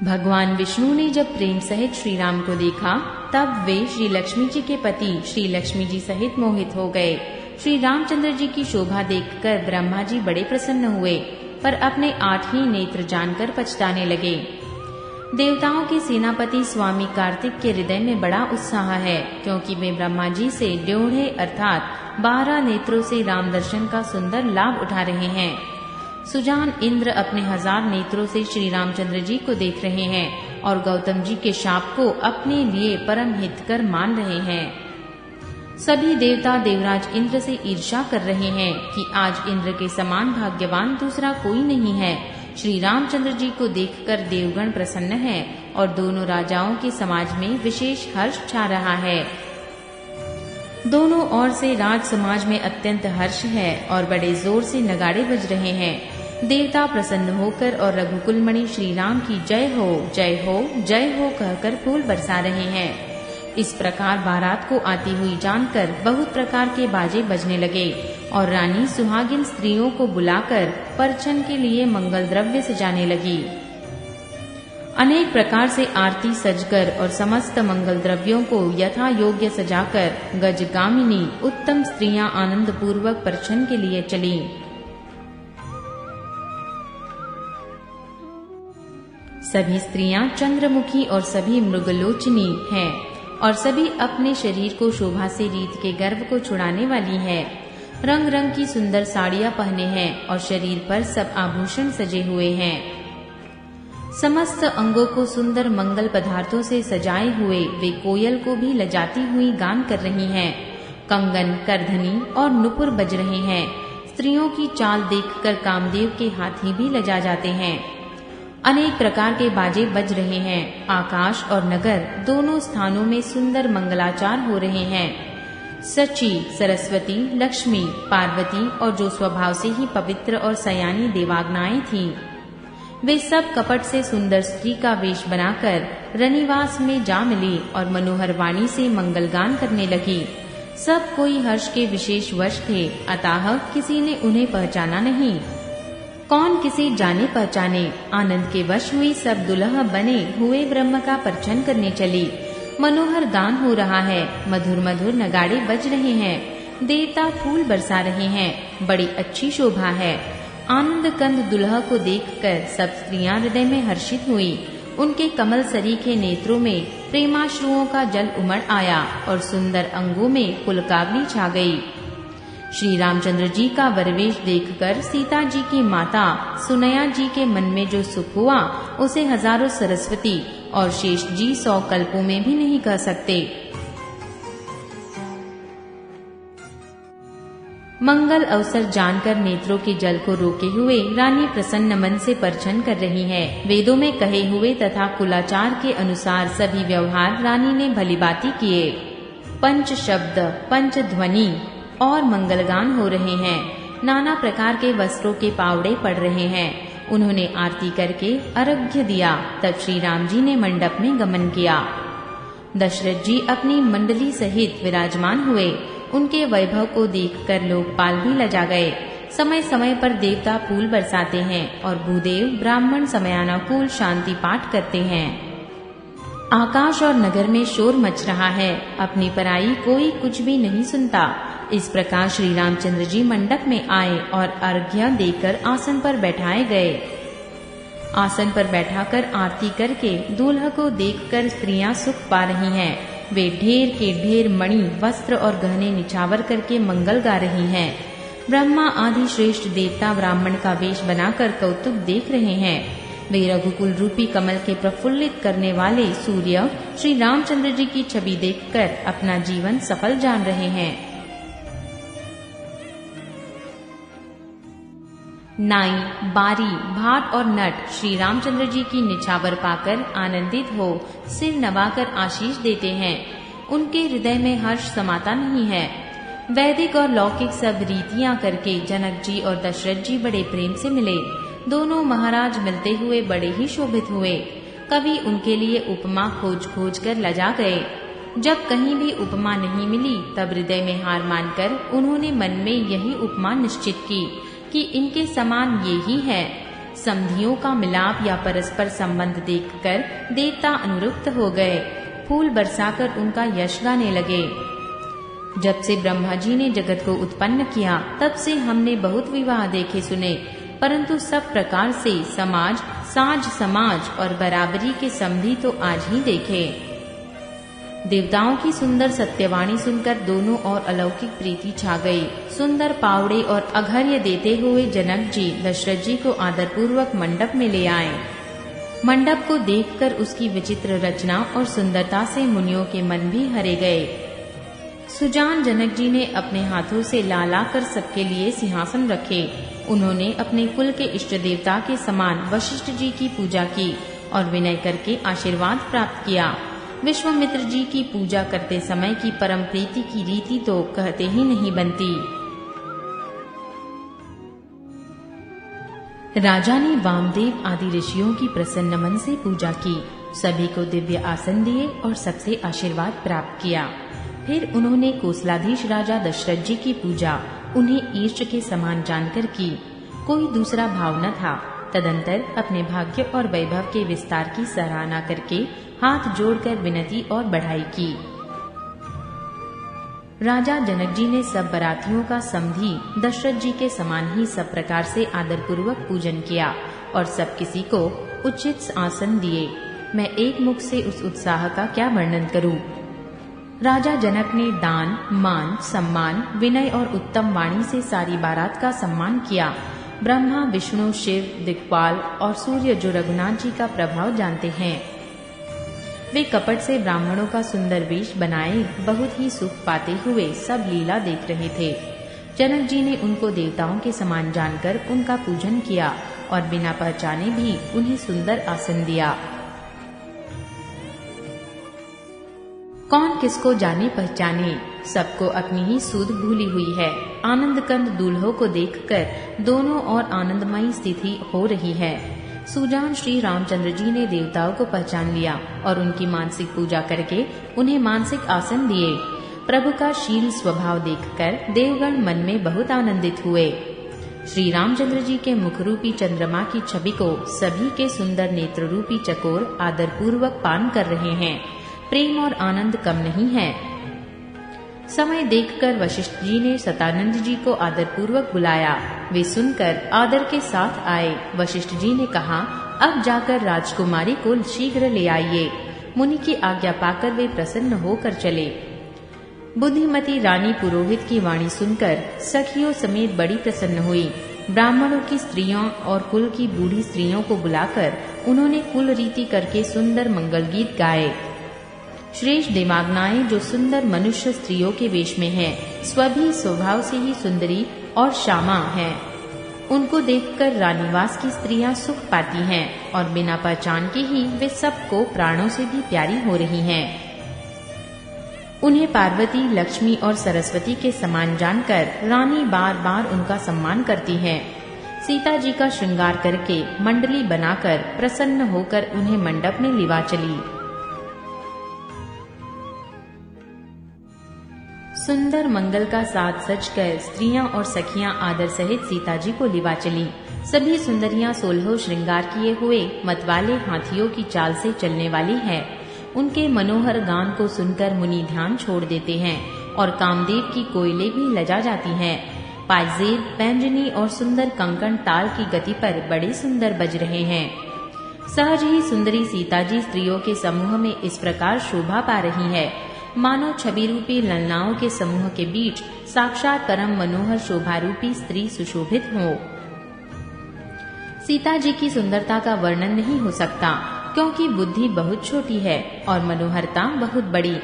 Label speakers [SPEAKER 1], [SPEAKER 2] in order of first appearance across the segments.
[SPEAKER 1] भगवान विष्णु ने जब प्रेम सहित श्री राम को देखा, तब वे श्री लक्ष्मी जी के पति श्री लक्ष्मी जी सहित मोहित हो गए। श्री रामचंद्र जी की शोभा देखकर ब्रह्मा जी बड़े प्रसन्न हुए, पर अपने 8 ही नेत्र जानकर पछताने लगे। देवताओं के सेनापति स्वामी कार्तिक के हृदय में बड़ा उत्साह है, क्योंकि वे ब्रह्मा जी से 1.5 अर्थात 12 नेत्रों से राम दर्शन का सुंदर लाभ उठा रहे हैं। सुजान इंद्र अपने 1000 नेत्रों से श्री रामचंद्र जी को देख रहे हैं और गौतम जी के शाप को अपने लिए परम हितकर मान रहे हैं। सभी देवता देवराज इंद्र से ईर्ष्या कर रहे हैं कि आज इंद्र के समान भाग्यवान दूसरा कोई नहीं है। श्री रामचंद्र जी को देखकर देवगण प्रसन्न है और दोनों राजाओं के समाज में विशेष हर्ष छा रहा है। दोनों ओर से राज समाज में अत्यंत हर्ष है और बड़े जोर से नगाड़े बज रहे हैं। देवता प्रसन्न होकर और रघुकुल मणि श्री राम की जय हो जय हो जय हो कहकर फूल बरसा रहे हैं। इस प्रकार बारात को आती हुई जानकर बहुत प्रकार के बाजे बजने लगे और रानी सुहागिन स्त्रियों को बुलाकर परछन के लिए मंगल द्रव्य सजाने लगी। अनेक प्रकार से आरती सजकर और समस्त मंगल द्रव्यों को यथा योग्य सजाकर गजगामिनी उत्तम स्त्रियां आनंद पूर्वक परछन के लिए चली। सभी स्त्रियां चंद्रमुखी और सभी मृगलोचनी हैं और सभी अपने शरीर को शोभा से रीत के गर्व को छुड़ाने वाली है। रंग रंग की सुंदर साड़ियां पहने हैं और शरीर पर सब आभूषण सजे हुए हैं। समस्त अंगों को सुंदर मंगल पदार्थों से सजाए हुए वे कोयल को भी लजाती हुई गान कर रही हैं। कंगन, करधनी और नुपुर बज रहे हैं। स्त्रियों की चाल देखकर कामदेव के हाथी भी लजा जाते हैं। अनेक प्रकार के बाजे बज रहे हैं। आकाश और नगर दोनों स्थानों में सुंदर मंगलाचार हो रहे हैं। सची, सरस्वती, लक्ष्मी, पार्वती और जो स्वभाव से ही पवित्र और सयानी देवाग्नाएं थीं, वे सब कपट से सुंदर स्त्री का वेश बनाकर रनिवास में जा मिली और मनोहर वाणी से मंगलगान करने लगी। सब कोई हर्ष के विशेष वश थे, अतः किसी ने उन्हें पहचाना नहीं। कौन किसी जाने पहचाने, आनंद के वश हुई सब दुल्हा बने हुए ब्रह्म का परछन करने चली। मनोहर गान हो रहा है, मधुर मधुर नगाड़े बज रहे हैं, देवता फूल बरसा रहे हैं, बड़ी अच्छी शोभा है। आनंद कंद दुल्हा को देखकर सब स्त्रियां हृदय में हर्षित हुई। उनके कमल सरीखे नेत्रों में प्रेमाश्रुओं का जल उमड़ आया और सुंदर अंगों में पुलकावली छा गई। श्री रामचंद्र जी का वरवेश देखकर सीता जी की माता सुनैया जी के मन में जो सुख हुआ, उसे हजारों सरस्वती और शेष जी 100 कल्पों में भी नहीं कह सकते। मंगल अवसर जानकर नेत्रों के जल को रोके हुए रानी प्रसन्न मन से परछन कर रही है। वेदों में कहे हुए तथा कुलाचार के अनुसार सभी व्यवहार रानी ने भलीभांति किए। पंच शब्द, पंच ध्वनि और मंगलगान हो रहे हैं। नाना प्रकार के वस्त्रों के पावड़े पड़ रहे हैं। उन्होंने आरती करके अर्घ्य दिया। तब श्री राम जी ने मंडप में गमन किया। दशरथ जी अपनी मंडली सहित विराजमान हुए। उनके वैभव को देखकर लोकपाल भी लजा गए। समय समय पर देवता फूल बरसाते हैं और भूदेव ब्राह्मण समयानुकूल शांति पाठ करते हैं। आकाश और नगर में शोर मच रहा है। अपनी पराई कोई कुछ भी नहीं सुनता। इस प्रकार श्री रामचंद्र जी मंडप में आए और अर्घ्य देकर आसन पर बैठाए गए। आसन पर बैठाकर आरती करके दूल्हा को देखकर स्त्रियां सुख पा रही हैं। वे ढेर के ढेर मणि, वस्त्र और गहने निछावर करके मंगल गा रही हैं। ब्रह्मा आदि श्रेष्ठ देवता ब्राह्मण का वेश बनाकर कौतुक देख रहे हैं। वे रघुकुल रूपी कमल के प्रफुल्लित करने वाले सूर्य श्री रामचंद्र जी की छवि देखकर अपना जीवन सफल जान रहे हैं। नाई, बारी, भाट और नट श्री रामचंद्र जी की निछावर पाकर आनंदित हो सिर नवाकर आशीष देते हैं। उनके हृदय में हर्ष समाता नहीं है। वैदिक और लौकिक सब रीतियां करके जनक जी और दशरथ जी बड़े प्रेम से मिले। दोनों महाराज मिलते हुए बड़े ही शोभित हुए। कवि उनके लिए उपमा खोज खोज कर लजा गए। जब कहीं भी उपमा नहीं मिली, तब हृदय में हार मानकर उन्होंने मन में यही उपमा निश्चित की कि इनके समान ये ही है। समधियों का मिलाप या परस्पर संबंध देखकर देवता अनुरुक्त हो गए, फूल बरसाकर उनका यश गाने लगे। जब से ब्रह्मा जी ने जगत को उत्पन्न किया, तब से हमने बहुत विवाह देखे सुने, परंतु सब प्रकार से समाज, साज समाज और बराबरी के समधी तो आज ही देखे। देवताओं की सुंदर सत्यवाणी सुनकर दोनों और अलौकिक प्रीति छा गई। सुंदर पावड़े और अघर्य देते हुए जनक जी दशरथ जी को आदरपूर्वक मंडप में ले आए। मंडप को देखकर उसकी विचित्र रचना और सुंदरता से मुनियों के मन भी हरे गए। सुजान जनक जी ने अपने हाथों से ला ला कर सबके लिए सिंहासन रखे। उन्होंने अपने कुल के इष्ट देवता के समान वशिष्ठ जी की पूजा की और विनय करके आशीर्वाद प्राप्त किया। विश्वामित्र जी की पूजा करते समय की परम प्रीति की रीति तो कहते ही नहीं बनती। राजा ने वामदेव आदि ऋषियों की प्रसन्न मन से पूजा की, सभी को दिव्य आसन दिए और सबसे आशीर्वाद प्राप्त किया। फिर उन्होंने कोसलाधीश राजा दशरथ जी की पूजा उन्हें ईष्ट के समान जानकर की, कोई दूसरा भाव न था। तदंतर अपने भाग्य और वैभव के विस्तार की सराहना करके हाथ जोड़कर विनती और बढ़ाई की। राजा जनक जी ने सब बरातियों का समधी दशरथ जी के समान ही सब प्रकार से आदरपूर्वक पूजन किया और सब किसी को उचित आसन दिए। मैं एक मुख से उस उत्साह का क्या वर्णन करूं। राजा जनक ने दान, मान, सम्मान, विनय और उत्तम वाणी से सारी बारात का सम्मान किया। ब्रह्मा, विष्णु, शिव, दिक्पाल और सूर्य जो रघुनाथ जी का प्रभाव जानते हैं, वे कपट से ब्राह्मणों का सुंदर वेश बनाए बहुत ही सुख पाते हुए सब लीला देख रहे थे। जनक जी ने उनको देवताओं के समान जानकर उनका पूजन किया और बिना पहचाने भी उन्हें सुंदर आसन दिया। कौन किसको जाने पहचाने, सबको अपनी ही सूध भूली हुई है। आनंद कंद दूल्हों को देखकर दोनों और आनंदमयी स्थिति हो रही है। सुजान श्री रामचंद्र जी ने देवताओं को पहचान लिया और उनकी मानसिक पूजा करके उन्हें मानसिक आसन दिए। प्रभु का शील स्वभाव देखकर देवगण मन में बहुत आनंदित हुए। श्री रामचंद्र जी के मुख रूपी चंद्रमा की छवि को सभी के सुंदर नेत्र रूपी चकोर आदर पूर्वक पान कर रहे हैं। प्रेम और आनंद कम नहीं है। समय देखकर वशिष्ठ जी ने सतानंद जी को आदर पूर्वक बुलाया। वे सुनकर आदर के साथ आए। वशिष्ठ जी ने कहा, अब जाकर राजकुमारी को शीघ्र ले आइए। मुनि की आज्ञा पाकर वे प्रसन्न होकर चले। बुद्धिमती रानी पुरोहित की वाणी सुनकर सखियों समेत बड़ी प्रसन्न हुई। ब्राह्मणों की स्त्रियों और कुल की बूढ़ी स्त्रियों को बुलाकर उन्होंने कुल रीति करके सुंदर मंगल गीत गाए। श्रेष्ठ देवांगनाएं जो सुंदर मनुष्य स्त्रियों के वेश में हैं, स्वभी स्वभाव से ही सुंदरी और श्यामा हैं। उनको देखकर रानीवास की स्त्रियां सुख पाती हैं और बिना पहचान के ही वे सबको प्राणों से भी प्यारी हो रही हैं। उन्हें पार्वती, लक्ष्मी और सरस्वती के समान जानकर रानी बार बार उनका सम्मान करती है। सीता जी का श्रृंगार करके मंडली बनाकर प्रसन्न होकर उन्हें मंडप में लिवा चली। सुंदर मंगल का साथ सजकर स्त्रियां और सखियां आदर सहित सीता जी को लिवा चली। सभी सुंदरियां 16 श्रृंगार किए हुए मतवाले हाथियों की चाल से चलने वाली है। उनके मनोहर गान को सुनकर मुनि ध्यान छोड़ देते हैं और कामदेव की कोयले भी लजा जाती हैं। पायजेब, पैंजनी और सुंदर कंकण ताल की गति पर बड़े सुंदर बज रहे हैं। सहज ही सुंदरी सीता जी स्त्रियों के समूह में इस प्रकार शोभा पा रही है, मानो छवि रूपी ललनाओं के समूह के बीच साक्षात परम मनोहर शोभा रूपी स्त्री सुशोभित हो। सीता जी की सुंदरता का वर्णन नहीं हो सकता, क्योंकि बुद्धि बहुत छोटी है और मनोहरता बहुत बड़ी।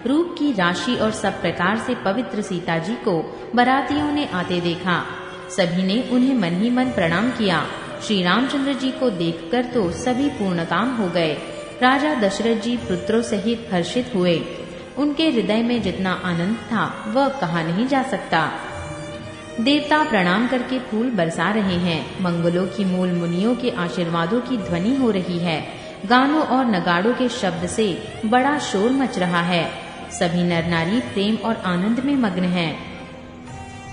[SPEAKER 1] रूप की राशि और सब प्रकार से पवित्र सीता जी को बरातियों ने आते देखा। सभी ने उन्हें मन ही मन प्रणाम किया। श्री रामचंद्र जी को देखकर तो सभी पूर्ण काम हो गए। राजा दशरथ जी पुत्रों सहित हर्षित हुए। उनके हृदय में जितना आनंद था वह कहा नहीं जा सकता। देवता प्रणाम करके फूल बरसा रहे हैं। मंगलों की मूल मुनियों के आशीर्वादों की ध्वनि हो रही है। गानों और नगाड़ों के शब्द से बड़ा शोर मच रहा है। सभी नर नारी प्रेम और आनंद में मग्न हैं।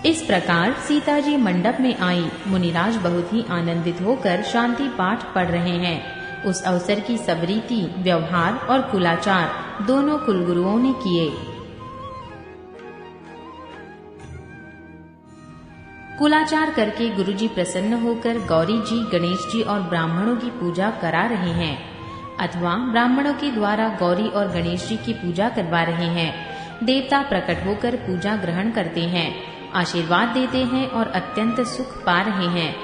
[SPEAKER 1] इस प्रकार सीता जी मंडप में आई। मुनिराज बहुत ही आनंदित होकर शांति पाठ पढ़ रहे हैं। उस अवसर की सब रीति, व्यवहार और कुलाचार दोनों कुलगुरुओं ने किए। कुलाचार करके गुरुजी प्रसन्न होकर गौरी जी, गणेश जी और ब्राह्मणों की पूजा करा रहे हैं, अथवा ब्राह्मणों के द्वारा गौरी और गणेश जी की पूजा करवा रहे हैं। देवता प्रकट होकर पूजा ग्रहण करते हैं, आशीर्वाद देते हैं और अत्यंत सुख पा रहे हैं।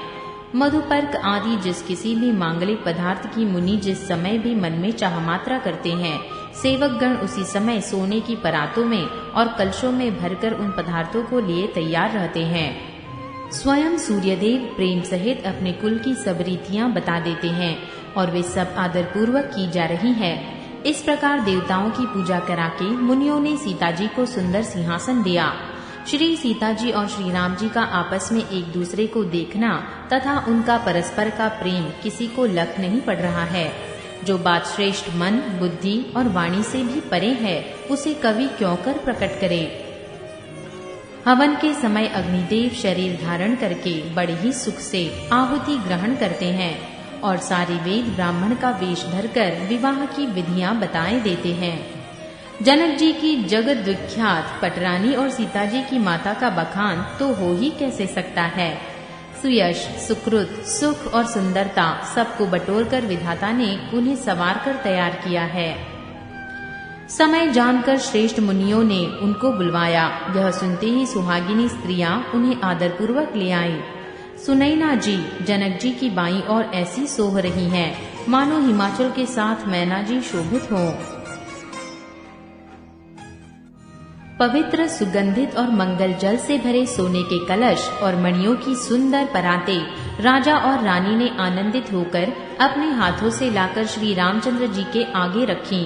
[SPEAKER 1] मधुपर्क आदि जिस किसी भी मांगलिक पदार्थ की मुनि जिस समय भी मन में चाह मात्रा करते हैं, सेवक गण उसी समय सोने की परातों में और कलशों में भरकर उन पदार्थों को लिए तैयार रहते हैं। स्वयं सूर्यदेव प्रेम सहित अपने कुल की सब रीतियां बता देते हैं और वे सब आदर पूर्वक की जा रही है। इस प्रकार देवताओं की पूजा करा के मुनियों ने सीता जी को सुंदर सिंहासन दिया। श्री सीता जी और श्री राम जी का आपस में एक दूसरे को देखना तथा उनका परस्पर का प्रेम किसी को लख नहीं पड़ रहा है। जो बात श्रेष्ठ मन, बुद्धि और वाणी से भी परे है, उसे कवि क्यों कर प्रकट करे। हवन के समय अग्निदेव शरीर धारण करके बड़े ही सुख से आहुति ग्रहण करते हैं और सारे वेद ब्राह्मण का वेश धरकर विवाह की विधियां बताए देते हैं। जनक जी की जगत विख्यात पटरानी और सीता जी की माता का बखान तो हो ही कैसे सकता है। सुयश, सुकृत, सुख और सुंदरता सबको बटोरकर विधाता ने उन्हें संवार कर तैयार किया है। समय जानकर श्रेष्ठ मुनियों ने उनको बुलवाया। यह सुनते ही सुहागिनी स्त्रियां उन्हें आदर पूर्वक ले आईं। सुनैना जी जनक जी की बाईं ओर ऐसी सोह रही हैं, मानो हिमाचल के साथ मैना जी शोभित हों। पवित्र, सुगंधित और मंगल जल से भरे सोने के कलश और मणियों की सुंदर पराते राजा और रानी ने आनंदित होकर अपने हाथों से लाकर श्री रामचंद्र जी के आगे रखी।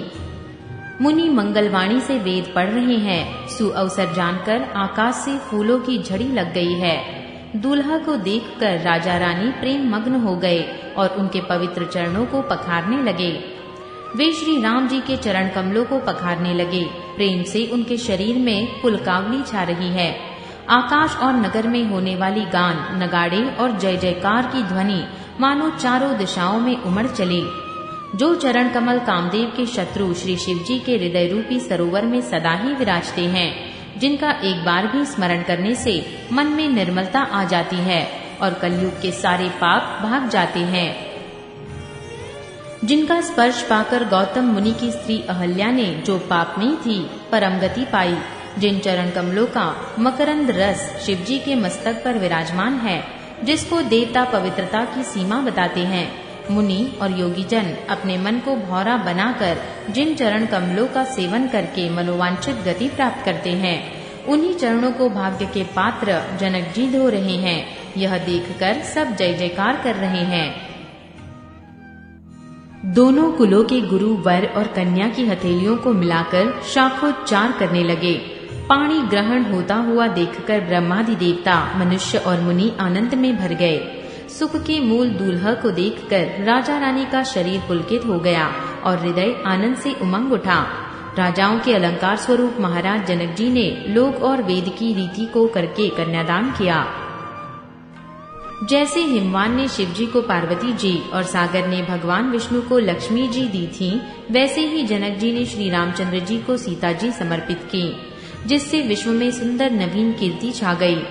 [SPEAKER 1] मुनि मंगलवाणी से वेद पढ़ रहे हैं। सुअवसर जानकर आकाश से फूलों की झड़ी लग गई है। दूल्हा को देखकर राजा रानी प्रेम मग्न हो गए और उनके पवित्र चरणों को पखारने लगे। वे श्री राम जी के चरण कमलों को पखारने लगे। प्रेम से उनके शरीर में पुलकावली छा रही है। आकाश और नगर में होने वाली गान, नगाड़े और जय जयकार की ध्वनि मानो चारों दिशाओं में उमड़ चली। जो चरण कमल कामदेव के शत्रु श्री शिव जी के हृदय रूपी सरोवर में सदा ही विराजते हैं, जिनका एक बार भी स्मरण करने से मन में निर्मलता आ जाती है और कलयुग के सारे पाप भाग जाते हैं, जिनका स्पर्श पाकर गौतम मुनि की स्त्री अहल्या ने जो पाप में थी परम गति पाई, जिन चरण कमलों का मकरंद रस शिव जी के मस्तक पर विराजमान है, जिसको देवता पवित्रता की सीमा बताते हैं, मुनि और योगी जन अपने मन को भौरा बनाकर जिन चरण कमलों का सेवन करके मनोवांछित गति प्राप्त करते हैं, उन्हीं चरणों को भाग्य के पात्र जनक जी धो रहे हैं। यह देखकर सब जय जयकार कर रहे हैं। दोनों कुलों के गुरु वर और कन्या की हथेलियों को मिलाकर शाखोच्चार करने लगे। पाणी ग्रहण होता हुआ देखकर ब्रह्मादि देवता, मनुष्य और मुनि आनंद में भर गए। सुख के मूल दूल्हा को देखकर राजा रानी का शरीर पुलकित हो गया और हृदय आनंद से उमंग उठा। राजाओं के अलंकार स्वरूप महाराज जनक जी ने लोक और वेद की रीति को करके कन्यादान किया। जैसे हिमवान ने शिव जी को पार्वती जी और सागर ने भगवान विष्णु को लक्ष्मी जी दी थी, वैसे ही जनक जी ने श्री रामचंद्र जी को सीता जी समर्पित की, जिससे विश्व में सुंदर नवीन कीर्ति छा गई।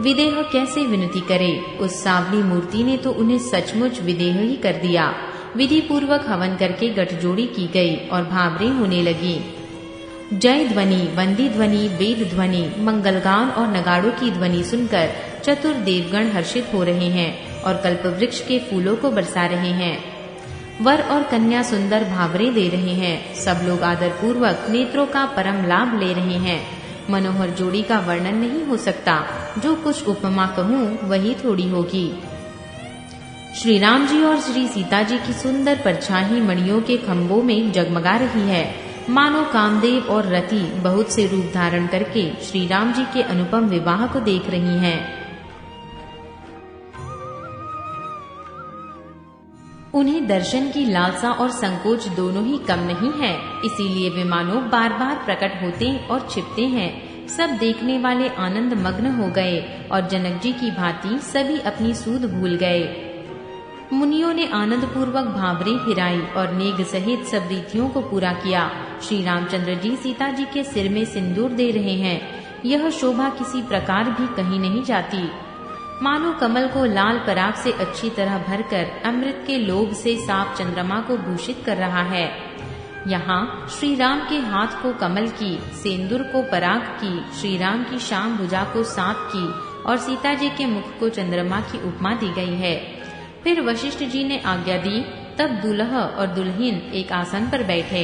[SPEAKER 1] विदेह कैसे विनती करे, उस सांवली मूर्ति ने तो उन्हें सचमुच विदेह ही कर दिया। विधि पूर्वक हवन करके गठजोड़ी की गई और भावरें होने लगी। जय ध्वनि, वंदी ध्वनि, वेद ध्वनि, मंगलगान और नगाड़ों की ध्वनि सुनकर चतुर देवगण हर्षित हो रहे हैं और कल्पवृक्ष के फूलों को बरसा रहे हैं। वर और कन्या सुंदर भावरें दे रहे हैं। सब लोग आदर पूर्वक नेत्रों का परम लाभ ले रहे हैं। मनोहर जोड़ी का वर्णन नहीं हो सकता। जो कुछ उपमा कहूँ वही थोड़ी होगी। श्री राम जी और श्री सीता जी की सुंदर परछाई मणियों के खंभों में जगमगा रही है, मानो कामदेव और रति बहुत से रूप धारण करके श्री राम जी के अनुपम विवाह को देख रही हैं। उन्हें दर्शन की लालसा और संकोच दोनों ही कम नहीं है, इसीलिए वे मानो बार बार प्रकट होते और छिपते हैं। सब देखने वाले आनंद मग्न हो गए और जनक जी की भांति सभी अपनी सूध भूल गए। मुनियों ने आनंद पूर्वक भांवरे फिराई और नेग सहित सब रीतियों को पूरा किया। श्री रामचंद्र जी सीता जी के सिर में सिंदूर दे रहे हैं। यह शोभा किसी प्रकार भी कहीं नहीं जाती, मानो कमल को लाल पराग से अच्छी तरह भरकर अमृत के लोभ से साफ चंद्रमा को भूषित कर रहा है। यहाँ श्री राम के हाथ को कमल की, सिंदूर को पराग की, श्री राम की शाम भुजा को सांप की और सीता जी के मुख को चंद्रमा की उपमा दी गई है। फिर वशिष्ठ जी ने आज्ञा दी, तब दूल्हा और दुल्हन एक आसन पर बैठे।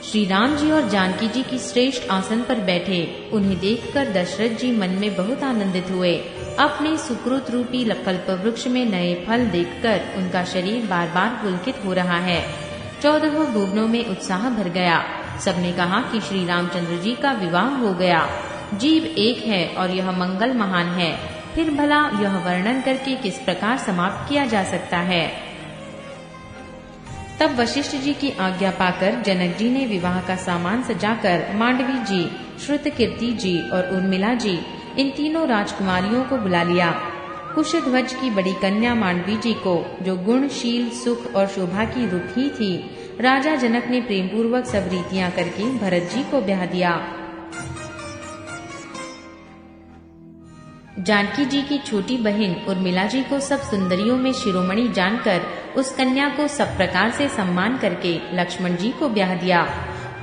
[SPEAKER 1] श्री राम जी और जानकी जी की श्रेष्ठ आसन पर बैठे। उन्हें देखकर दशरथ जी मन में बहुत आनंदित हुए। अपने सुकृत रूपी कल्प वृक्ष में नए फल देखकर उनका शरीर बार बार पुलकित हो रहा है। 14 भुवनों में उत्साह भर गया। सबने कहा कि श्री रामचंद्र जी का विवाह हो गया। जीव एक है और यह मंगल महान है। फिर भला यह वर्णन करके किस प्रकार समाप्त किया जा सकता है। तब वशिष्ठ जी की आज्ञा पाकर जनक जी ने विवाह का सामान सजाकर मांडवी जी, श्रुतकीर्ति जी और उर्मिला जी, इन तीनों राजकुमारियों को बुला लिया। कुशध्वज की बड़ी कन्या मांडवी जी को, जो गुणशील, सुख और शोभा की रूप ही थी, राजा जनक ने प्रेम पूर्वक सब रीतियां करके भरत जी को ब्याह दिया। जानकी जी की छोटी बहन उर्मिला जी को सब सुंदरियों में शिरोमणि जानकर उस कन्या को सब प्रकार से सम्मान करके लक्ष्मण जी को ब्याह दिया।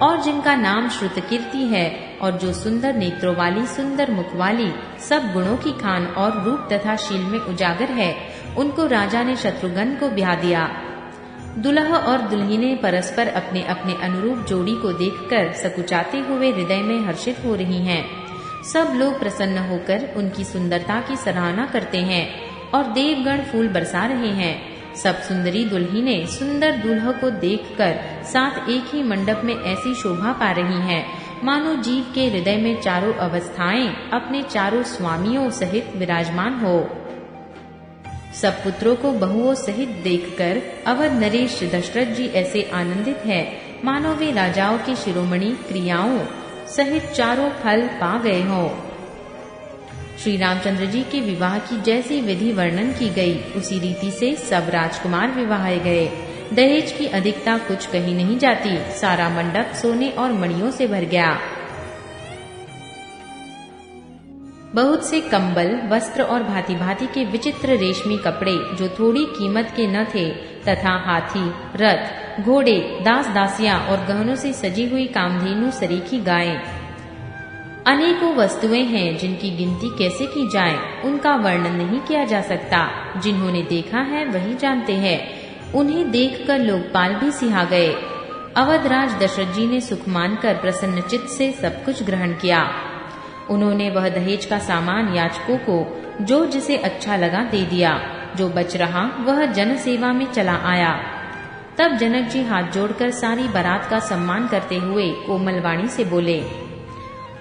[SPEAKER 1] और जिनका नाम श्रुतकीर्ति है और जो सुंदर नेत्रों वाली, सुंदर मुख वाली, सब गुणों की खान और रूप तथा शील में उजागर है, उनको राजा ने शत्रुघ्न को ब्याह दिया। दुल्हा और दुल्हने परस्पर अपने अपने अनुरूप जोड़ी को देखकर सकुचाते हुए हृदय में हर्षित हो रही हैं। सब लोग प्रसन्न होकर उनकी सुंदरता की सराहना करते हैं और देवगण फूल बरसा रहे हैं। सब सुंदरी दुल्हने सुंदर दूल्हा को देखकर साथ एक ही मंडप में ऐसी शोभा पा रही हैं, मानो जीव के हृदय में चारों अवस्थाएं अपने चारों स्वामियों सहित विराजमान हो। सब पुत्रों को बहुओं सहित देखकर अवध नरेश दशरथ जी ऐसे आनंदित हैं, मानो वे राजाओं की शिरोमणि क्रियाओं सहित चारों फल पा गए हों। श्री रामचंद्र जी के विवाह की जैसी विधि वर्णन की गई, उसी रीति से सब राजकुमार विवाहे गए। दहेज की अधिकता कुछ कहीं नहीं जाती। सारा मंडप सोने और मणियों से भर गया। बहुत से कंबल, वस्त्र और भांति भांति के विचित्र रेशमी कपड़े जो थोड़ी कीमत के न थे, तथा हाथी, रथ, घोड़े, दास दासियां और गहनों से सजी हुई कामधेनु सरीखी गायें, अनेकों वस्तुएं हैं जिनकी गिनती कैसे की जाए, उनका वर्णन नहीं किया जा सकता। जिन्होंने देखा है वही जानते हैं। उन्हें देखकर लोकपाल भी सिहा गए। अवधराज दशरथ जी ने सुख मानकर प्रसन्न चित्त से सब कुछ ग्रहण किया। उन्होंने वह दहेज का सामान याचकों को जो जिसे अच्छा लगा दे दिया। जो बच रहा वह जन सेवा में चला आया। तब जनक जी हाथ जोड़कर सारी बारात का सम्मान करते हुए कोमल वाणी से बोले,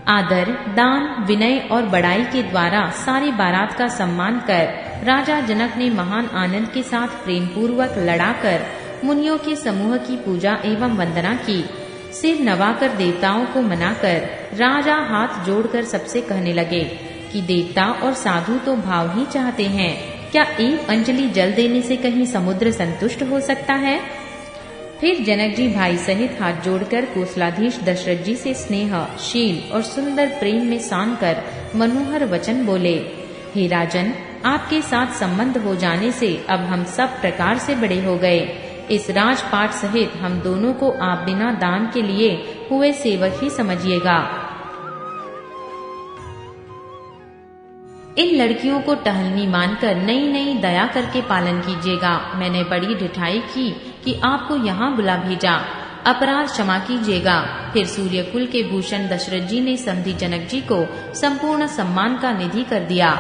[SPEAKER 1] आदर, दान, विनय और बड़ाई के द्वारा सारी बारात का सम्मान कर राजा जनक ने महान आनंद के साथ प्रेम पूर्वक लड़ाकर मुनियों के समूह की पूजा एवं वंदना की। सिर नवाकर देवताओं को मनाकर राजा हाथ जोड़कर सबसे कहने लगे कि देवता और साधु तो भाव ही चाहते हैं, क्या एक अंजलि जल देने से कहीं समुद्र संतुष्ट हो सकता है। फिर जनक जी भाई सहित हाथ जोड़कर कोसलाधीश दशरथ जी से स्नेह, शील और सुंदर प्रेम में सान कर मनोहर वचन बोले, हे राजन, आपके साथ संबंध हो जाने से अब हम सब प्रकार से बड़े हो गए। इस राजपाट सहित हम दोनों को आप बिना दान के लिए हुए सेवक ही समझिएगा। इन लड़कियों को टहलनी मानकर नई नई दया करके पालन कीजिएगा। मैंने बड़ी ढिठाई की कि आपको यहाँ बुला भेजा, अपराध क्षमा कीजिएगा। फिर सूर्यकुल के भूषण दशरथ जी ने समधी जनक जी को संपूर्ण सम्मान का निधि कर दिया।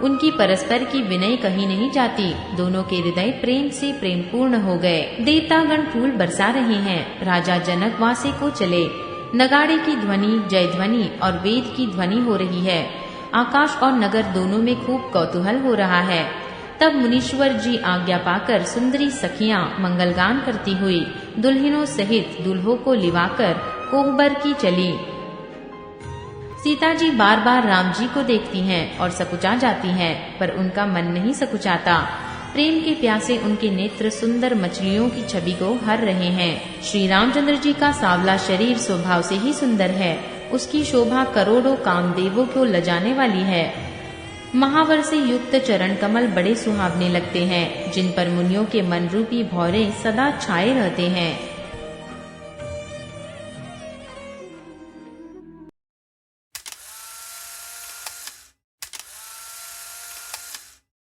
[SPEAKER 1] उनकी परस्पर की विनय कहीं नहीं जाती। दोनों के हृदय प्रेम से प्रेम पूर्ण हो गए। देवतागण फूल बरसा रहे हैं। राजा जनक वासे को चले। नगाड़े की ध्वनि, जय ध्वनि और वेद की ध्वनि हो रही है। आकाश और नगर दोनों में खूब कौतूहल हो रहा है। तब मुनीश्वर जी आज्ञा पाकर सुंदरी सखियां मंगलगान करती हुई दुल्हनों सहित दुल्हों को लिवाकर कोहबर की चली। सीता जी बार बार राम जी को देखती हैं और सकुचा जाती हैं, पर उनका मन नहीं सकुचाता। प्रेम के प्यासे उनके नेत्र सुंदर मछलियों की छवि को हर रहे हैं। श्री रामचंद्र जी का सांवला शरीर स्वभाव से ही सुंदर है। उसकी शोभा करोड़ों कामदेवों को लजाने वाली है। महावर से युक्त चरण कमल बड़े सुहावने लगते हैं, जिन पर मुनियों के मन रूपी भौरे सदा छाए रहते हैं।